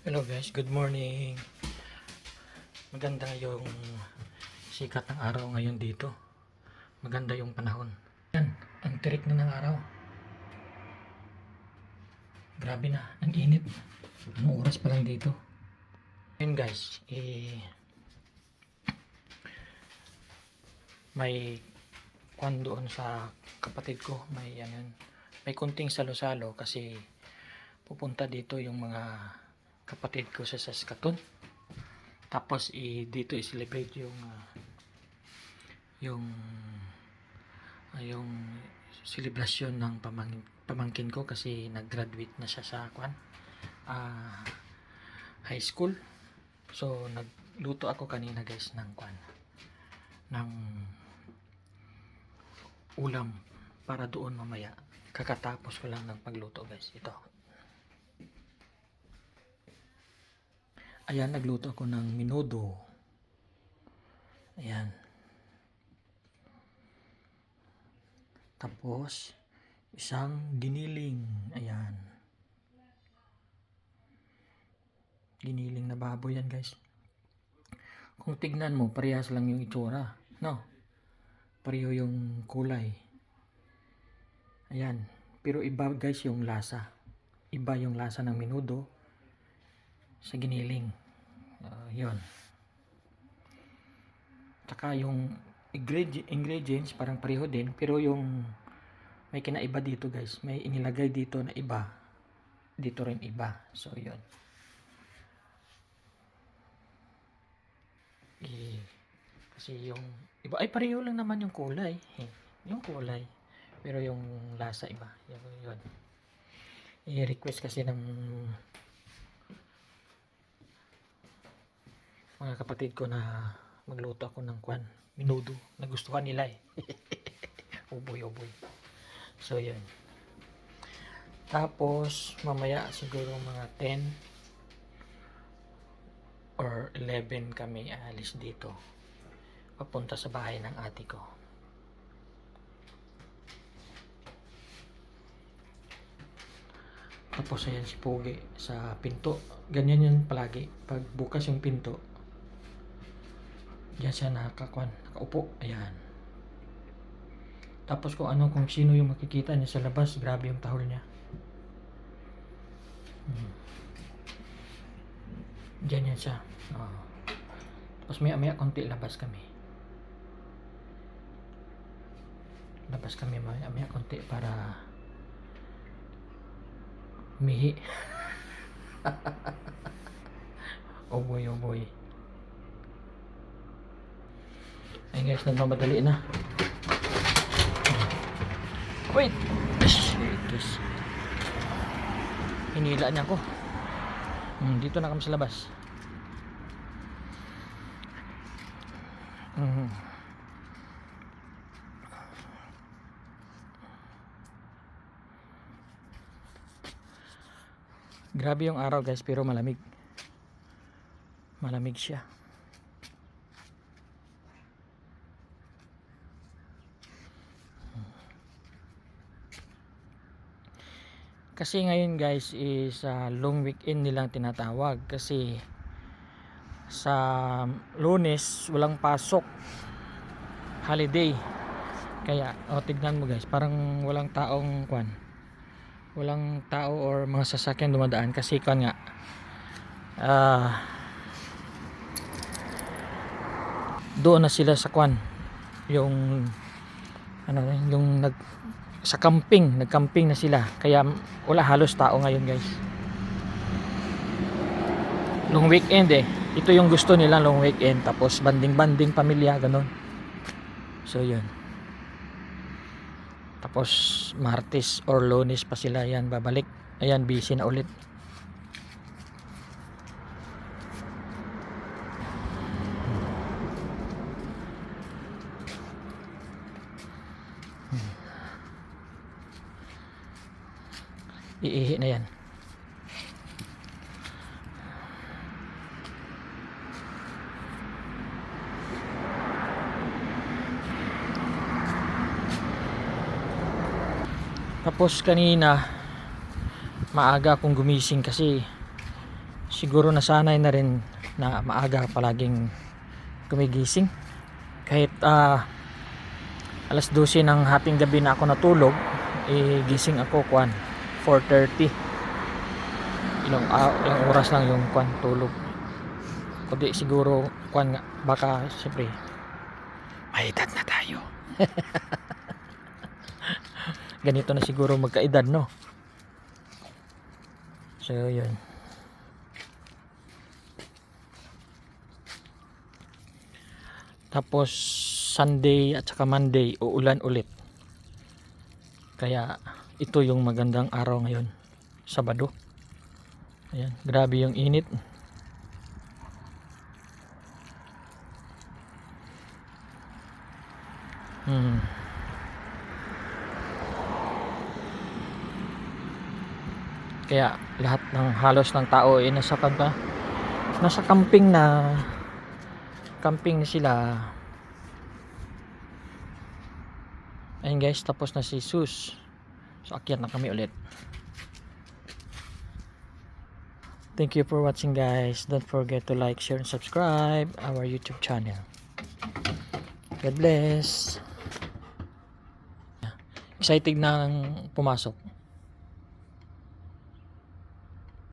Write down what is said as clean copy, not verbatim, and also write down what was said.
Hello guys, good morning. Maganda yung sikat ng araw ngayon dito. Maganda yung panahon. Yan, ang tirik na ng araw. Grabe na, ang init. Anong oras pa lang dito? Yun guys, may kwan doon sa kapatid ko. May kunting salo-salo kasi pupunta dito yung mga kapatid ko sa Saskatoon. Tapos dito i-celebrate yung celebration ng pamangkin ko kasi nag-graduate na siya sa high school. So nagluto ako kanina guys ng ulam para doon mamaya. Kakatapos ko lang ng pagluto guys. Ito. Ayan, nagluto ako ng menudo. Ayan. Tapos, isang giniling. Ayan. Giniling na baboy yan guys. Kung tignan mo, parehas lang yung itsura. No? Pareho yung kulay. Ayan. Pero iba guys yung lasa. Iba yung lasa ng menudo sa giniling. Yun. Tsaka yung ingredients parang pareho din, pero yung may kinaiba dito guys, may inilagay dito na iba, dito rin iba. So yun. Kasi yung iba ay pareho lang naman yung kulay. Yung kulay, pero yung lasa iba. Yun. I-request kasi ng mga kapatid ko na magluto ako ng menudo. Nagustuhan nila eh. Uboy. So yun. Tapos mamaya siguro mga 10 or 11 kami aalis dito. Papunta sa bahay ng ate ko. Tapos ayan si Pogi sa pinto. Ganyan yun palagi. Pag bukas yung pinto, diyan siya nakaupo. Ayan. Tapos kung sino yung makikita niya sa labas, grabe yung tahol niya. Diyan yan siya. Tapos maya konti labas kami maya konti para mihi. Oh boy. Ay guys, nagmamadali na. Wait! Guys. Hinila niya ako. Dito na kami sa labas. Grabe yung araw guys, pero malamig. Malamig siya. Kasi ngayon guys is long weekend nilang tinatawag kasi sa Lunes walang pasok, holiday. Kaya tignan mo guys, parang walang tao or mga sasakyan dumadaan kasi nga doon na sila sa yung nagcamping na sila, kaya wala halos tao ngayon guys. Long weekend ito yung gusto nila, long weekend, tapos banding pamilya ganon. So yun, tapos Martes or Lunes pa sila yan babalik. Ayan, busy na ulit. Iihi na yan. Tapos kanina maaga akong gumising kasi siguro nasanay na rin na maaga palaging gumigising. Kahit alas 12 ng hating gabi na ako natulog, gising ako 4:30. Ilang oras lang yung tulog. Kundi siguro baka siyempre may edad na tayo. Ganito na siguro magkaedad, no? So yun. Tapos Sunday at saka Monday uulan ulit. Kaya ito yung magandang araw ngayon, Sabado. Ayan, grabe yung init. Kaya lahat ng halos ng tao ay nasa camping na sila. Ayun guys, tapos na si Sus. So akyat na kami ulit. Thank you for watching guys. Don't forget to like, share, and subscribe our YouTube channel. God bless. Excited na pumasok.